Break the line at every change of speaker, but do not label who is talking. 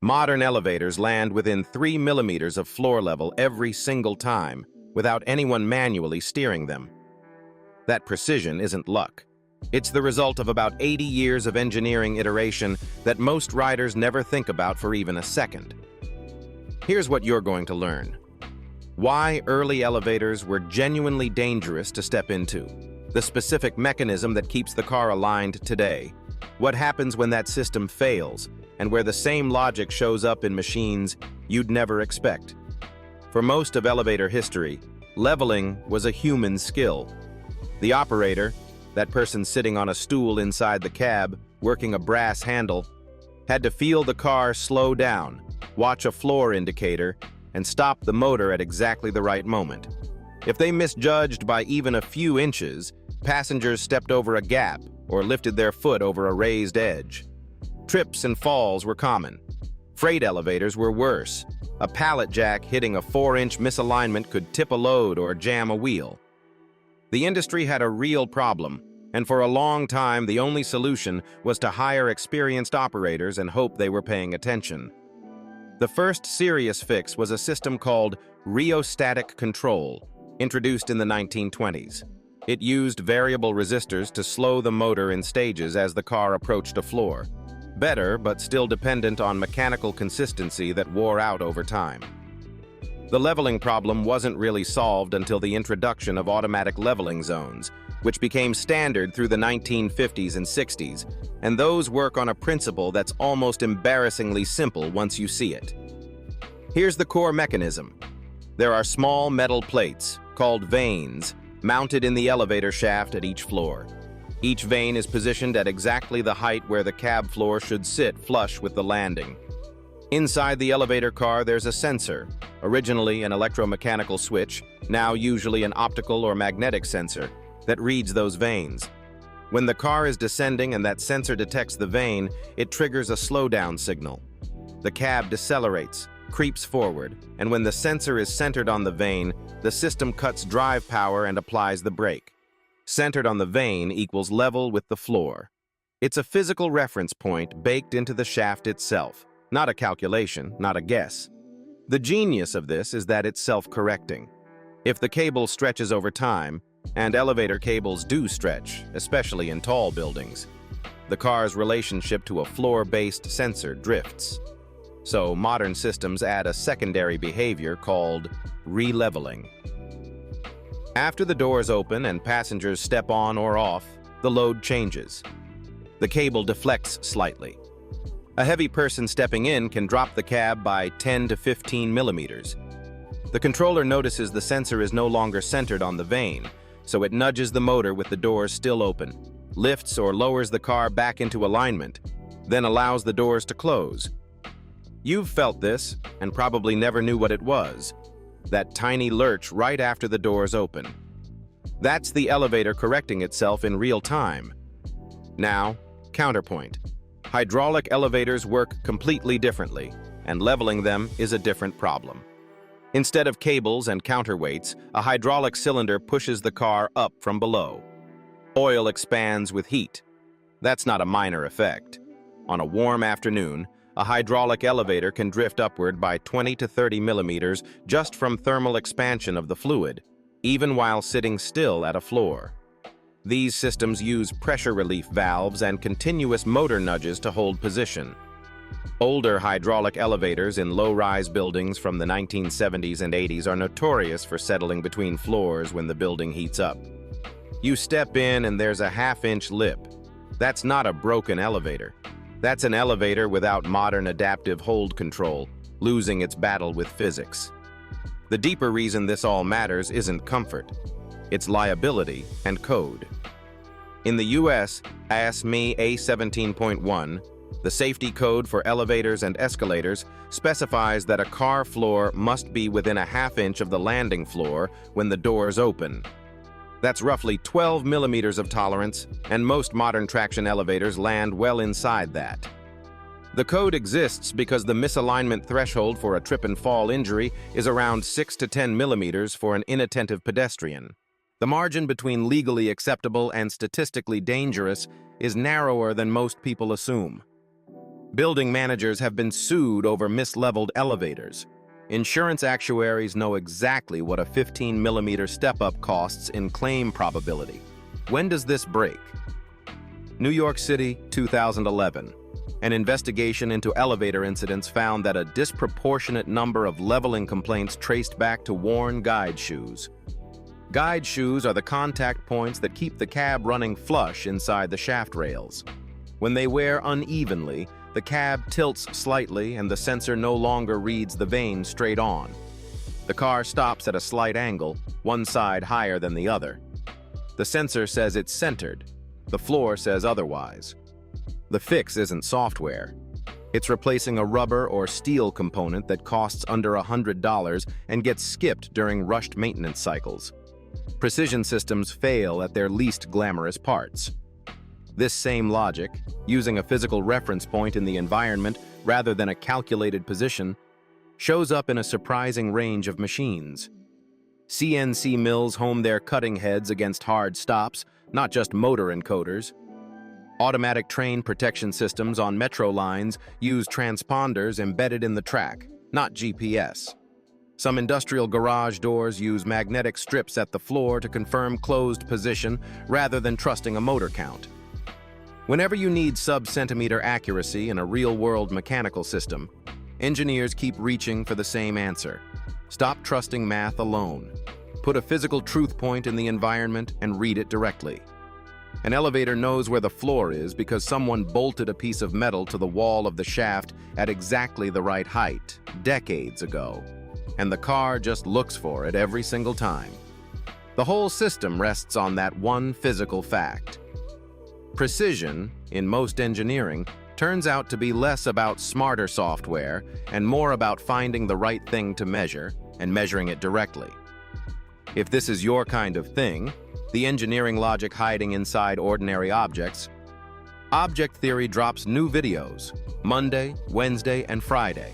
Modern elevators land within 3 millimeters of floor level every single time, without anyone manually steering them. That precision isn't luck. It's the result of about 80 years of engineering iteration that most riders never think about for even a second. Here's what you're going to learn. Why early elevators were genuinely dangerous to step into. The specific mechanism that keeps the car aligned today. What happens when that system fails, and where the same logic shows up in machines you'd never expect. For most of elevator history, leveling was a human skill. The operator, that person sitting on a stool inside the cab, working a brass handle, had to feel the car slow down, watch a floor indicator, and stop the motor at exactly the right moment. If they misjudged by even a few inches, passengers stepped over a gap or lifted their foot over a raised edge. Trips and falls were common. Freight elevators were worse. A pallet jack hitting a 4-inch misalignment could tip a load or jam a wheel. The industry had a real problem, and for a long time the only solution was to hire experienced operators and hope they were paying attention. The first serious fix was a system called rheostatic control, introduced in the 1920s. It used variable resistors to slow the motor in stages as the car approached a floor. Better, but still dependent on mechanical consistency that wore out over time. The leveling problem wasn't really solved until the introduction of automatic leveling zones, which became standard through the 1950s and 60s, and those work on a principle that's almost embarrassingly simple once you see it. Here's the core mechanism. There are small metal plates, called vanes, mounted in the elevator shaft at each floor. Each vane is positioned at exactly the height where the cab floor should sit flush with the landing. Inside the elevator car, there's a sensor, originally an electromechanical switch, now usually an optical or magnetic sensor, that reads those vanes. When the car is descending and that sensor detects the vane, it triggers a slowdown signal. The cab decelerates, creeps forward, and when the sensor is centered on the vane, the system cuts drive power and applies the brake. Centered on the vane equals level with the floor. It's a physical reference point baked into the shaft itself, not a calculation, not a guess. The genius of this is that it's self-correcting. If the cable stretches over time, and elevator cables do stretch, especially in tall buildings, the car's relationship to a floor-based sensor drifts. So modern systems add a secondary behavior called re-leveling. After the doors open and passengers step on or off, the load changes. The cable deflects slightly. A heavy person stepping in can drop the cab by 10 to 15 millimeters. The controller notices the sensor is no longer centered on the vane, so it nudges the motor with the doors still open, lifts or lowers the car back into alignment, then allows the doors to close. You've felt this and probably never knew what it was. That tiny lurch right after the doors open. That's the elevator correcting itself in real time. Now, counterpoint. Hydraulic elevators work completely differently, and leveling them is a different problem. Instead of cables and counterweights, a hydraulic cylinder pushes the car up from below. Oil expands with heat. That's not a minor effect. On a warm afternoon, a hydraulic elevator can drift upward by 20 to 30 millimeters just from thermal expansion of the fluid, even while sitting still at a floor. These systems use pressure relief valves and continuous motor nudges to hold position. Older hydraulic elevators in low-rise buildings from the 1970s and 80s are notorious for settling between floors when the building heats up. You step in and there's a half-inch lip. That's not a broken elevator. That's an elevator without modern adaptive hold control, losing its battle with physics. The deeper reason this all matters isn't comfort. It's liability and code. In the US, ASME A17.1, the safety code for elevators and escalators, specifies that a car floor must be within a half-inch of the landing floor when the doors open. That's roughly 12 millimeters of tolerance, and most modern traction elevators land well inside that. The code exists because the misalignment threshold for a trip and fall injury is around 6 to 10 millimeters for an inattentive pedestrian. The margin between legally acceptable and statistically dangerous is narrower than most people assume. Building managers have been sued over misleveled elevators. Insurance actuaries know exactly what a 15-millimeter step-up costs in claim probability. When does this break? New York City, 2011. An investigation into elevator incidents found that a disproportionate number of leveling complaints traced back to worn guide shoes. Guide shoes are the contact points that keep the cab running flush inside the shaft rails. When they wear unevenly, the cab tilts slightly and the sensor no longer reads the vane straight on. The car stops at a slight angle, one side higher than the other. The sensor says it's centered. The floor says otherwise. The fix isn't software. It's replacing a rubber or steel component that costs under $100 and gets skipped during rushed maintenance cycles. Precision systems fail at their least glamorous parts. This same logic, using a physical reference point in the environment rather than a calculated position, shows up in a surprising range of machines. CNC mills home their cutting heads against hard stops, not just motor encoders. Automatic train protection systems on metro lines use transponders embedded in the track, not GPS. Some industrial garage doors use magnetic strips at the floor to confirm closed position rather than trusting a motor count. Whenever you need sub-centimeter accuracy in a real-world mechanical system, engineers keep reaching for the same answer. Stop trusting math alone. Put a physical truth point in the environment and read it directly. An elevator knows where the floor is because someone bolted a piece of metal to the wall of the shaft at exactly the right height, decades ago. And the car just looks for it every single time. The whole system rests on that one physical fact. Precision, in most engineering, turns out to be less about smarter software and more about finding the right thing to measure and measuring it directly. If this is your kind of thing, the engineering logic hiding inside ordinary objects, Object Theory drops new videos Monday, Wednesday, and Friday.